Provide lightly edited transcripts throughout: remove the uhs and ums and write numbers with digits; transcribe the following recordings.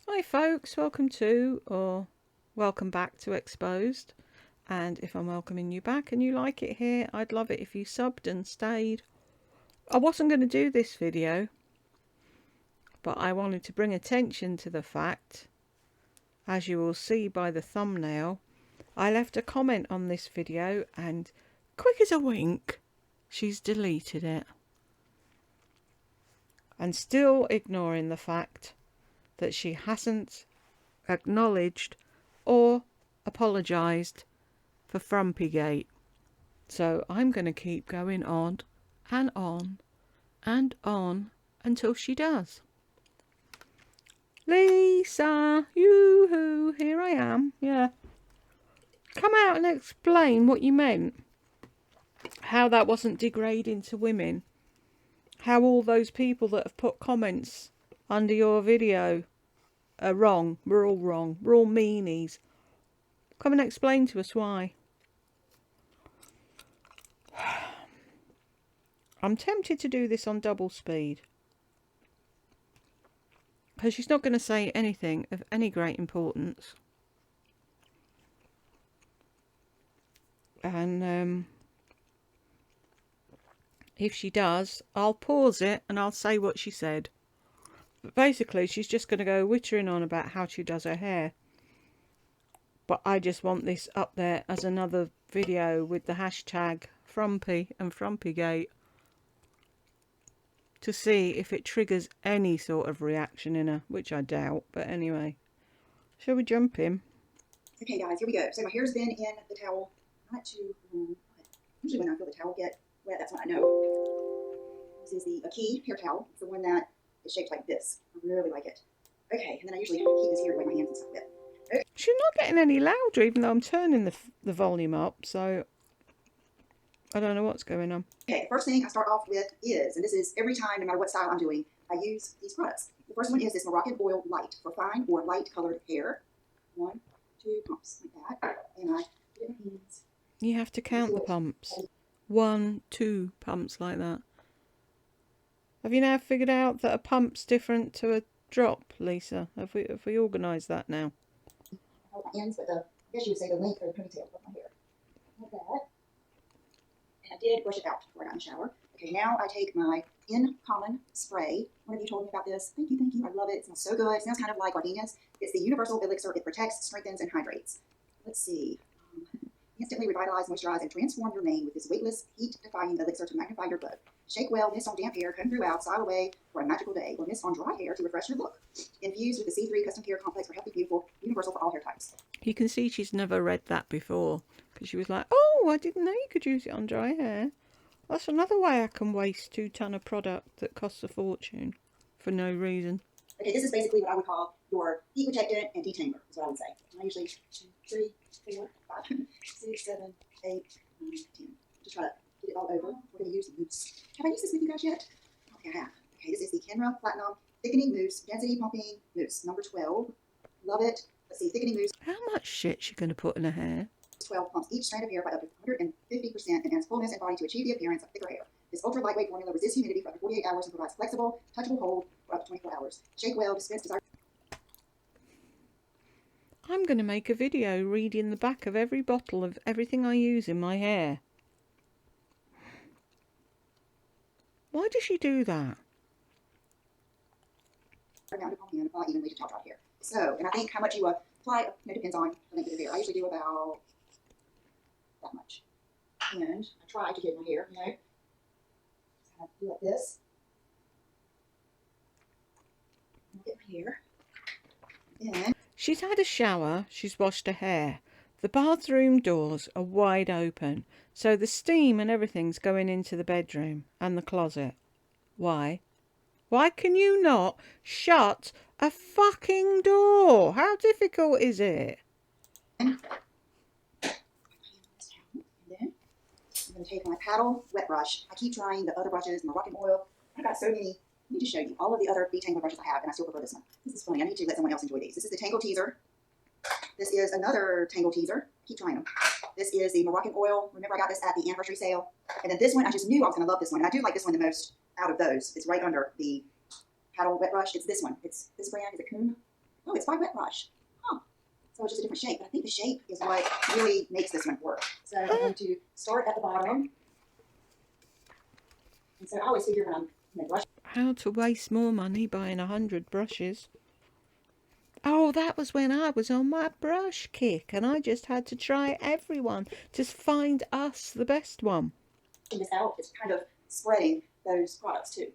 Hi folks, welcome to or welcome back to Exposed. And if I'm welcoming you back and you like it here, I'd love it if you subbed and stayed. I wasn't going to do this video, but I wanted to bring attention to the fact, as you will see by the thumbnail, I left a comment on this video and quick as a wink, she's deleted it. And still ignoring the fact that she hasn't acknowledged or apologised for Frumpygate. So I'm going to keep going on and on and on until she does. Lisa, yoo-hoo, here I am. Yeah. Come out and explain what you meant. How that wasn't degrading to women. How all those people that have put comments under your video are wrong. We're all wrong. We're all meanies. Come and explain to us why. I'm tempted to do this on double speed, because she's not going to say anything of any great importance. And if she does, I'll pause it and I'll say what she said. But basically, she's just going to go wittering on about how she does her hair. But I just want this up there as another video with the hashtag Frumpy and Frumpygate, to see if it triggers any sort of reaction in her, which I doubt, but anyway. Shall we jump in? Okay guys, here we go. So my hair's been in the towel, not too long. Usually when I feel the towel get wet, that's when I know. This is the Aki hair towel. It's the one that is shaped like this. I really like it. Okay, and then I usually keep this here to wipe my hands and stuff with. Okay. She's not getting any louder, even though I'm turning the volume up, so I don't know what's going on. Okay, the first thing I start off with is, and this is every time, no matter what style I'm doing, I use these products. The first one is this Moroccan Oil Light for fine or light colored hair. 1, 2 pumps like that, and I put it in my hands. You have to count the pumps. 1, 2 pumps like that. Have you now figured out that a pump's different to a drop, Lisa? Have we organised that now? Hold my ends with the, I guess you would say the length or the ponytail of my hair. Like that. And I did brush it out before I got in the shower. Okay, now I take my In Common spray. One of you told me about this. Thank you, thank you. I love it. It smells so good. It smells kind of like gardenias. It's the Universal Elixir. It protects, strengthens, and hydrates. Let's see. Instantly revitalize, moisturize, and transform your mane with this weightless, heat-defying elixir to magnify your glow. Shake well, mist on damp hair, comb throughout, style away for a magical day, or mist on dry hair to refresh your look. Infused with the C3 Custom Care Complex for healthy, beautiful, universal for all hair types. You can see she's never read that before, because she was like, oh, I didn't know you could use it on dry hair. That's another way I can waste 2 tons of product that costs a fortune for no reason. Okay, this is basically what I would call your heat protectant and detangler, is what I would say. I usually 2, 3, 4, 5, 6, 7, 8, 9, 10. Just try to get it all over. We're going to use the mousse. Have I used this with you guys yet? Okay, I have. Okay, this is the Kenra Platinum Thickening Mousse, Density Pumping Mousse, number 12. Love it. Let's see, thickening mousse. How much shit she going to put in her hair? 12 pumps each strand of hair by up to 150% and adds fullness and body to achieve the appearance of thicker hair. This ultra lightweight formula resists humidity for up to 48 hours and provides flexible, touchable hold for up to 24 hours. Shake well, dispense desired. I'm going to make a video reading the back of every bottle of everything I use in my hair. Why does she do that? Down to pump and apply evenly to top dry hair. So, and I think how much you apply, depends on the length of the hair. I usually do about that much. And I try to get my hair, so I do like this. Get my hair. And she's had a shower, she's washed her hair. The bathroom doors are wide open, so the steam and everything's going into the bedroom and the closet. Why? Why can you not shut a fucking door? How difficult is it? then I'm going to take my paddle wet brush. I keep trying the other brushes, Moroccan oil. I've got so many. I need to show you all of the other detangler brushes I have, and I still prefer this one. This is funny. I need to let someone else enjoy these. This is the Tangle Teaser. This is another Tangle Teaser. Keep trying them. This is the Moroccan oil. Remember, I got this at the anniversary sale. And then this one, I just knew I was going to love this one. And I do like this one the most out of those. It's right under the paddle wet brush. It's this one. It's this brand. Is it Coon? Oh, it's by Wet Brush. Huh. So it's just a different shape, but I think the shape is what really makes this one work. So I'm going to start at the bottom. And so I always figure when I'm brushing. How to waste more money buying 100 brushes. Oh, that was when I was on my brush kick and I just had to try everyone to find us the best one. This out, it's kind of spreading those products too.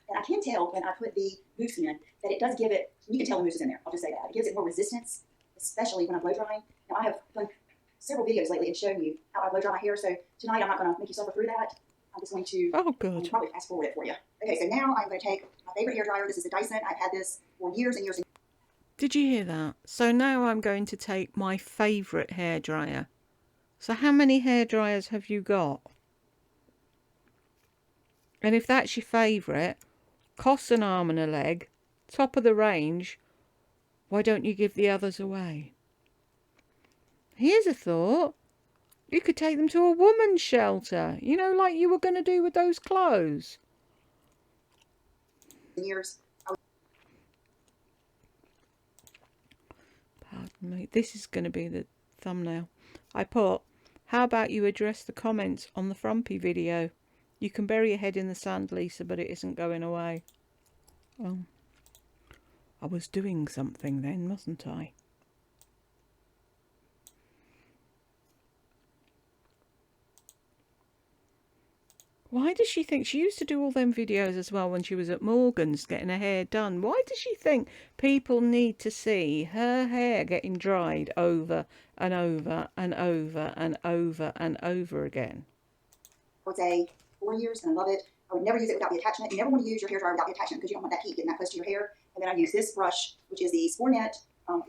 And I can tell when I put the mousse in that it does give it, you can tell the mousse is in there, I'll just say that. It gives it more resistance, especially when I'm blow drying. Now I have done several videos lately and shown you how I blow dry my hair, so tonight I'm not going to make you suffer through that. I'm just going to probably fast forward it for you. Okay, so now I'm going to take my favorite hairdryer. This is a Dyson. I've had this for years and years. Did you hear that? So now I'm going to take my favourite hairdryer. So how many hairdryers have you got? And if that's your favourite, costs an arm and a leg, top of the range, why don't you give the others away? Here's a thought. You could take them to a woman's shelter, you know, like you were going to do with those clothes. Years. Pardon me, this is going to be the thumbnail. I put, how about you address the comments on the Frumpy video? You can bury your head in the sand, Lisa, but it isn't going away. Oh, I was doing something then, wasn't I? Why does she think, she used to do all them videos as well when she was at Morgan's getting her hair done. Why does she think people need to see her hair getting dried over and over and over and over and over again? I would say 4 years, and I love it. I would never use it without the attachment. You never want to use your hairdryer without the attachment because you don't want that heat getting that close to your hair. And then I use this brush, which is the Spornet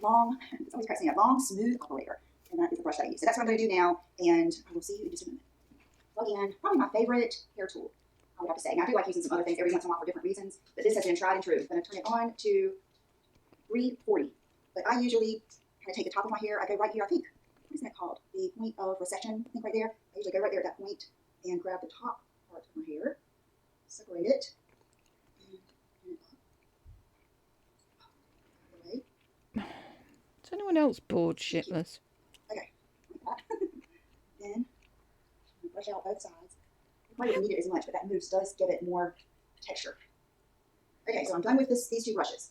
long, it's always cracks me up, long smooth operator. And that is the brush that I use. So that's what I'm going to do now, and I will see you in just a minute. Plug in, probably my favorite hair tool, I would have to say. Now I do like using some other things every once in a while for different reasons, but this has been tried and true. I'm going to turn it on to 340. But I usually kind of take the top of my hair, I go right here, I think, what is that called? The point of recession, I think right there. I usually go right there at that point and grab the top part of my hair, separate it, and Is anyone else bored shitless? Okay, like that. Then brush out both sides. You probably don't need it as much, but that mousse does give it more texture. Okay, so I'm done with these two brushes.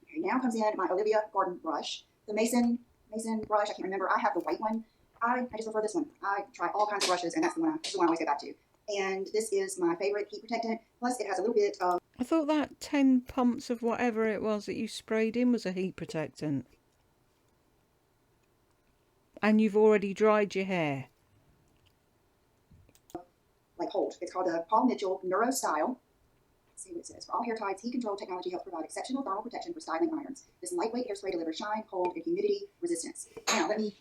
Okay, now comes in my Olivia Garden brush. The Mason brush, I can't remember. I have the white one. I just prefer this one. I try all kinds of brushes, and that's the one I always go back to. And this is my favorite heat protectant. Plus, it has a little bit of... I thought that 10 pumps of whatever it was that you sprayed in was a heat protectant. And you've already dried your hair. Like hold. It's called the Paul Mitchell Neuro Style. Let's see what it says. For all hair types, heat control technology helps provide exceptional thermal protection for styling irons. This lightweight hairspray delivers shine, hold, and humidity resistance. Now, let me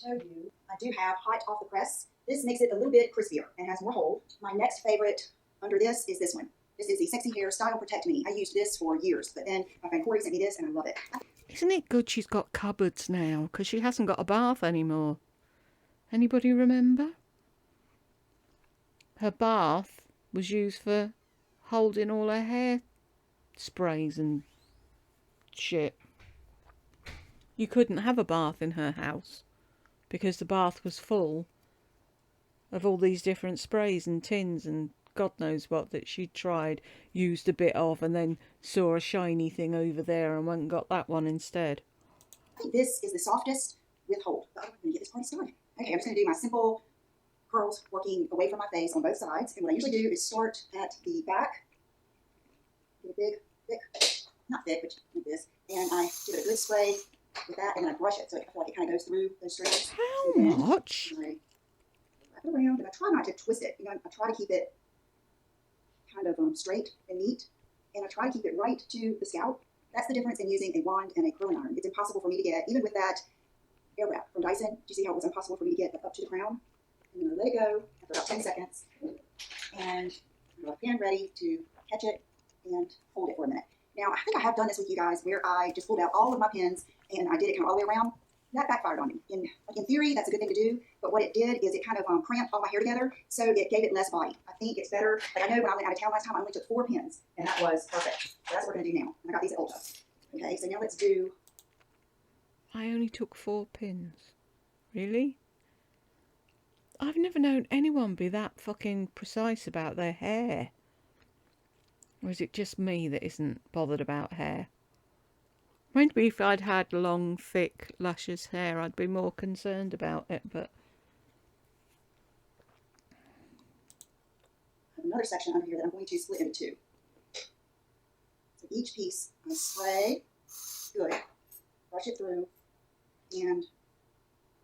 show you. I do have hot off the press. This makes it a little bit crispier and has more hold. My next favorite under this is this one. This is the Sexy Hair Style Protect Me. I used this for years, but then my friend Corey sent me this and I love it. Isn't it good she's got cupboards now? Because she hasn't got a bath anymore. Anybody remember? Her bath was used for holding all her hair sprays and shit. You couldn't have a bath in her house because the bath was full of all these different sprays and tins and God knows what that she'd tried, used a bit of, and then saw a shiny thing over there and went and got that one instead. I think this is the softest with hold. But I'm going to get this party started. Okay, I'm just going to do my simple curls working away from my face on both sides. And what I usually do is start at the back. Get a big, thick, not thick, but like this. And I give it a good spray with that, and then I brush it. So I feel like it kind of goes through those strands. How much? I wrap it around, and I try not to twist it. You know, I try to keep it kind of straight and neat. And I try to keep it right to the scalp. That's the difference in using a wand and a curling iron. It's impossible for me to get, even with that air wrap from Dyson, do you see how it was impossible for me to get up to the crown? I'm going to let it go after about 10 seconds. And I'm going to pen ready to catch it and hold it for a minute. Now, I think I have done this with you guys where I just pulled out all of my pins and I did it kind of all the way around. That backfired on me. In theory, that's a good thing to do, but what it did is it kind of cramped all my hair together, so it gave it less bite. I think it's better, but I know when I went out of town last time, I only took 4 pins, and that was perfect. So that's what we're going to do now. And I got these at Ulta. Okay, so now let's do. I only took 4 pins. Really? I've never known anyone be that fucking precise about their hair. Or is it just me that isn't bothered about hair? Maybe if I'd had long, thick, luscious hair, I'd be more concerned about it, but... I have another section under here that I'm going to split into 2. So each piece I spray, good, brush it through, and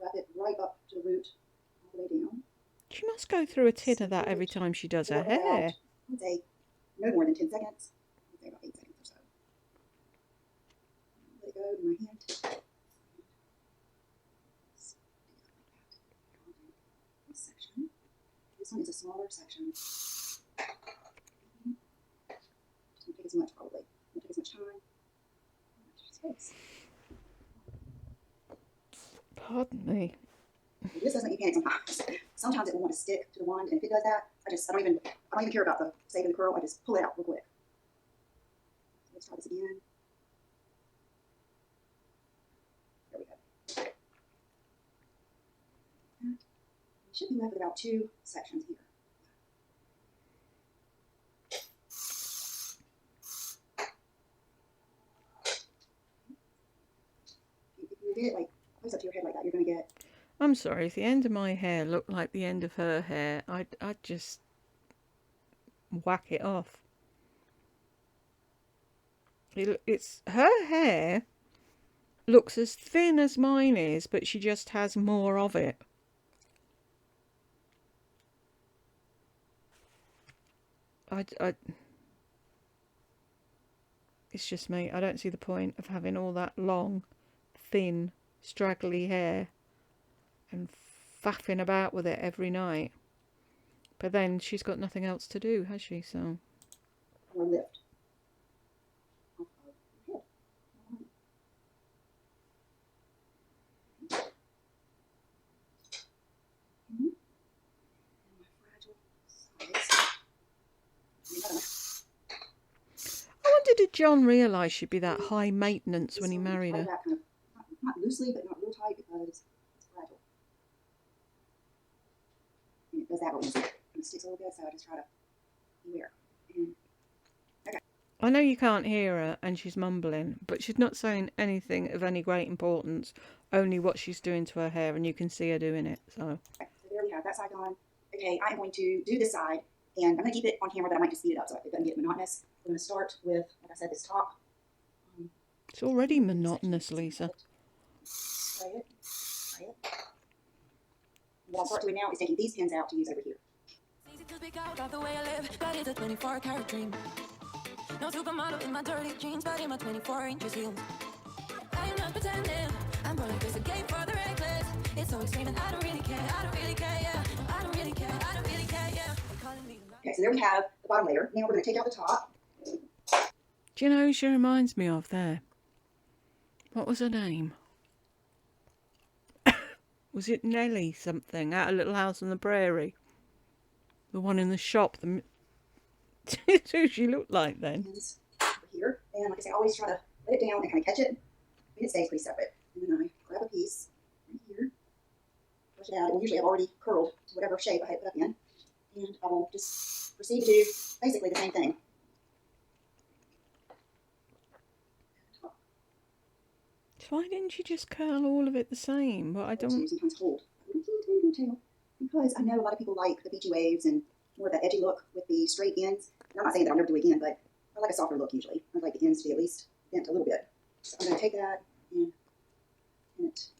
wrap it right up to the root, all the way down. She must go through a tin of that every time she does her hair. I would say no more than 10 seconds. I would say about 8 seconds or so. Let it go in my hand. This section. This one is a smaller section. Doesn't take as much, probably. Won't take as much time. Space. Pardon me. This doesn't make you panic sometimes. Sometimes it will want to stick to the wand, and if it does that, I don't even care about the saving the curl. I just pull it out real quick. So let's try this again. There we go. We should be left with about 2 sections here. If you get it like close up to your head like that, you're going to get. I'm sorry, if the end of my hair looked like the end of her hair, I'd just whack it off. It's her hair looks as thin as mine is, but she just has more of it. It's just me. I don't see the point of having all that long, thin, straggly hair and faffing about with it every night. But then she's got nothing else to do, has she? So. Or lift. I wonder, did John realise she'd be that high maintenance when he married her? Kind of, not loosely, but not real tight because it's fragile. And it does that real easy. And it sticks a little bit, so I just try to beware. Okay. I know you can't hear her and she's mumbling, but she's not saying anything of any great importance, only what she's doing to her hair, and you can see her doing it. So, okay, so there we have that side on. Okay, I'm going to do this side, and I'm going to keep it on camera, but I might just speed it up so it doesn't get monotonous. We're going to start with, like I said, this top. It's already monotonous, Lisa. Spray it. Spray it. What I'll start doing now is taking these pins out to use over here. It's easy to speak out of the way I live, but it's a 24-karat dream. No supermodel in my dirty jeans, but in my 24-inch heels. I am not pretending. I'm rolling through the gate for the reckless. It's so extreme and I don't really care. I don't really care, yeah. I don't really care. I don't really care, yeah. Okay, so there we have the bottom layer. Now we're going to take out the top. Do you know who she reminds me of there? What was her name? Was it Nellie something out of Little House on the Prairie? The one in the shop. That's who she looked like then. Pins over here. And like I say, I always try to let it down and kind of catch it. And it stays pretty separate. And then I grab a piece right here. Push it out. It will usually have already curled to whatever shape I had put up in. And I will just proceed to do basically the same thing. So why didn't you just curl all of it the same? But I don't. Sometimes hold. Because I know a lot of people like the beachy waves and more of that edgy look with the straight ends. And I'm not saying that I'll never do it again, but I like a softer look usually. I like the ends to be at least bent a little bit. So I'm going to take that and pin it up.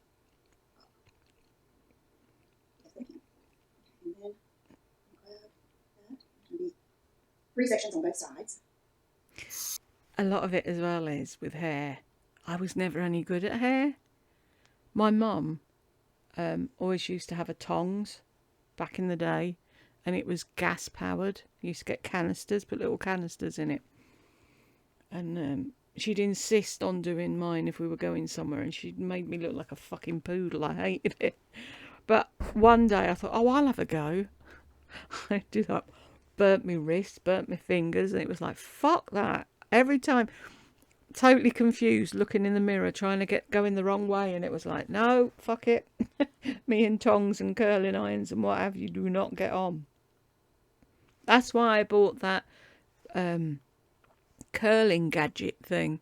Yes, I can. And then grab that. There's going to be 3 sections on both sides. A lot of it as well is with hair. I was never any good at hair. My mum always used to have a tongs back in the day, and it was gas powered. You used to get canisters, put little canisters in it. And she'd insist on doing mine if we were going somewhere, and she made me look like a fucking poodle. I hated it. But one day I thought, oh, I'll have a go. I did that. Burnt my wrists, burnt my fingers, and it was like, fuck that. Every time. totally confused, looking in the mirror, trying to get going the wrong way, and it was like, no, fuck it. Me and tongs and curling irons and what have you do not get on. That's why I bought that curling gadget thing,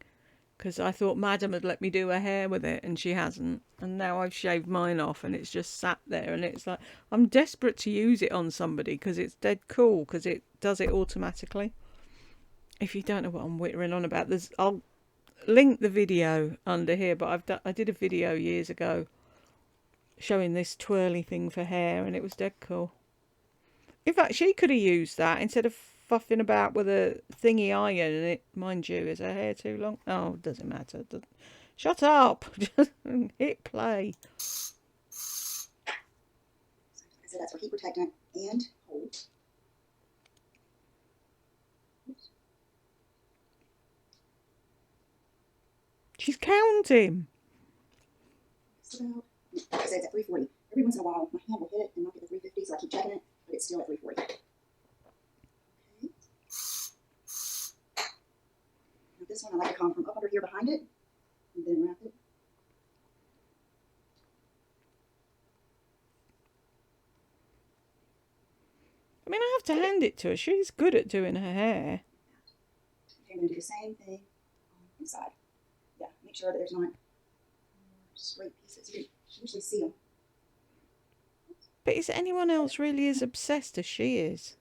because I thought Madam had let me do her hair with it, and she hasn't. And now I've shaved mine off, and it's just sat there, and it's like, I'm desperate to use it on somebody because it's dead cool, because it does it automatically. If you don't know what I'm whittering on about, I'll link the video under here, but I did a video years ago showing this twirly thing for hair, and it was dead cool. In fact, she could have used that instead of fuffing about with a thingy iron, and it, mind you, is her hair too long? Oh, doesn't matter. Shut up. Just hit play. So that's for heat protectant and hold. She's counting. So, like I said, it's at 340. Every once in a while, my hand will hit it and knock it to 350, so I keep checking it, but it's still at 340. Okay. Now this one I like to come from up under here behind it, and then wrap it. I mean, I have to hand it to her. She's good at doing her hair. Okay, I'm going to do the same thing on the inside. Yeah, make sure that there's not straight pieces. You usually see them. But is anyone else really as obsessed as she is?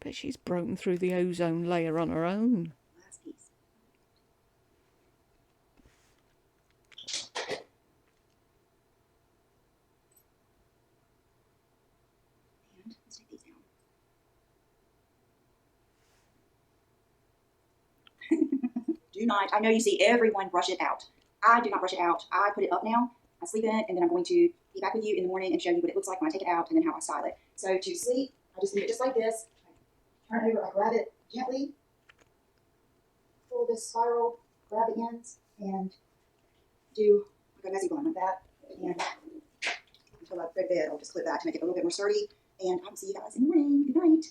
But she's broken through the ozone layer on her own. Last piece. And let's take these down. Do not, I know you see everyone brush it out. I do not brush it out. I put it up now. I sleep in it, and then I'm going to be back with you in the morning and show you what it looks like when I take it out and then how I style it. So to sleep, I just leave it just like this. Turn it over, I grab it gently, pull this spiral, grab the ends, and do like a messy bun like that. And until I go to bed, I'll just clip that to make it a little bit more sturdy. And I will see you guys in the morning. Good night.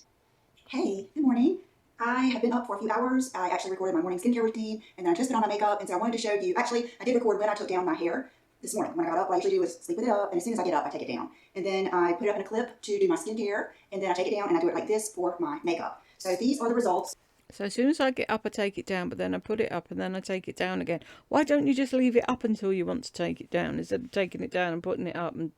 Hey, good morning. I have been up for a few hours. I actually recorded my morning skincare routine, and then I just put on my makeup, and so I wanted to show you, actually, I did record when I took down my hair this morning. When I got up, what I usually do is sleep with it up, and as soon as I get up, I take it down. And then I put it up in a clip to do my skincare, and then I take it down, and I do it like this for my makeup. So these are the results. So as soon as I get up, I take it down, but then I put it up and then I take it down again. Why don't you just leave it up until you want to take it down, instead of taking it down and putting it up, and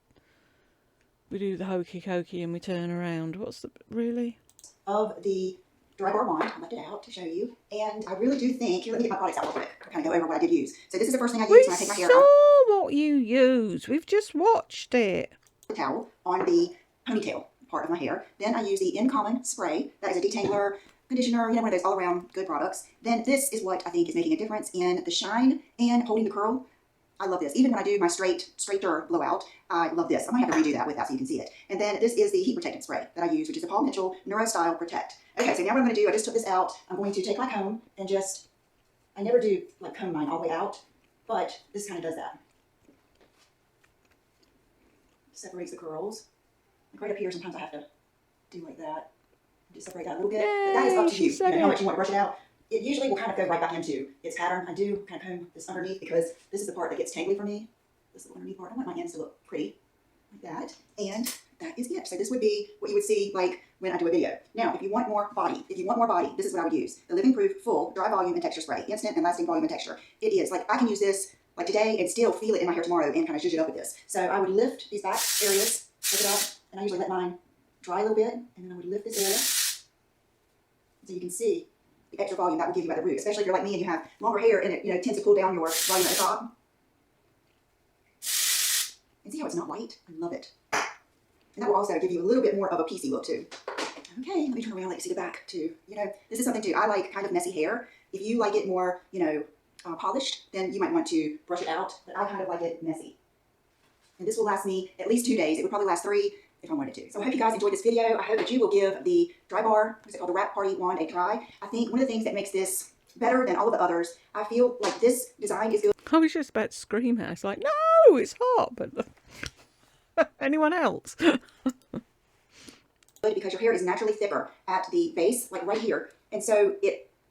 we do the hokey cokey and we turn around? What's the, really? Of the Dry Bar wand, I left it out to show you, and I really do think, here, let me get my products out real quick, kind of go over what I did use. So this is the first thing I use when I take my hair out. We saw what you use. We've just watched it. The towel on the ponytail part of my hair. Then I use the In Common spray. That is a detangler, conditioner, you know, one of those all-around good products. Then this is what I think is making a difference in the shine and holding the curl. I love this. Even when I do my straighter blowout, I love this. I might have to redo that with that so you can see it. And then this is the heat protectant spray that I use, which is the Paul Mitchell NeuroStyle Protect. Okay, so now what I'm going to do, I just took this out. I'm going to take my comb and just, I never do like comb mine all the way out, but this kind of does that. Separates the curls. Like right up here, sometimes I have to do like that. Just separate that a little bit. But that is up to you. You know how much you want to brush it out. It usually will kind of go right back into its pattern. I do kind of comb this underneath because this is the part that gets tangly for me. This little underneath part. I want my ends to look pretty like that. And that is it. So this would be what you would see like when I do a video. Now, if you want more body, this is what I would use. The Living Proof Full Dry Volume and Texture Spray. Instant and lasting volume and texture. It is. Like, I can use this like today and still feel it in my hair tomorrow and kind of zhuzh it up with this. So I would lift these back areas, lift it up, and I usually let mine dry a little bit, and then I would lift this area so you can see the extra volume that will give you at the root, especially if you're like me and you have longer hair and it, you know, tends to pull down your volume at the top. And see how it's not white? I love it. And that will also give you a little bit more of a piecey look too. Okay, let me turn around, let you see the back too. You know, this is something too. I like kind of messy hair. If you like it more, you know, polished, then you might want to brush it out. But I kind of like it messy. And this will last me at least 2 days. It would probably last 3 if I wanted to. So I hope you guys enjoyed this video. I hope that you will give the Dry Bar, what's it called, the Wrap Party Wand a try. I think one of the things that makes this better than all of the others. I feel like this design is good I was just about to scream at her. It's like, no, it's hot, but anyone else? because your hair is naturally thicker at the base, like right here. And so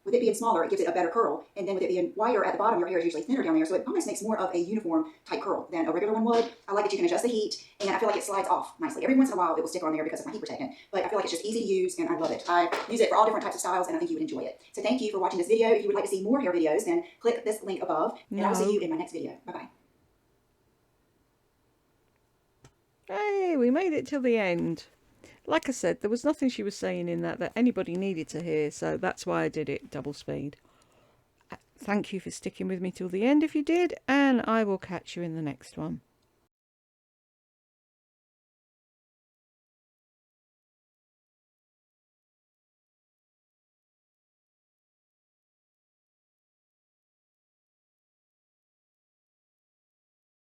with it being smaller, it gives it a better curl. And then with it being wider at the bottom, your hair is usually thinner down there. So it almost makes more of a uniform type curl than a regular one would. I like that you can adjust the heat, and I feel like it slides off nicely. Every once in a while, it will stick on there because of my heat protectant. But I feel like it's just easy to use, and I love it. I use it for all different types of styles, and I think you would enjoy it. So thank you for watching this video. If you would like to see more hair videos, then click this link above, and I'll see you in my next video. Bye-bye. Hey, we made it till the end. Like I said, there was nothing she was saying in that anybody needed to hear, so that's why I did it double speed. Thank you for sticking with me till the end if you did, and I will catch you in the next one.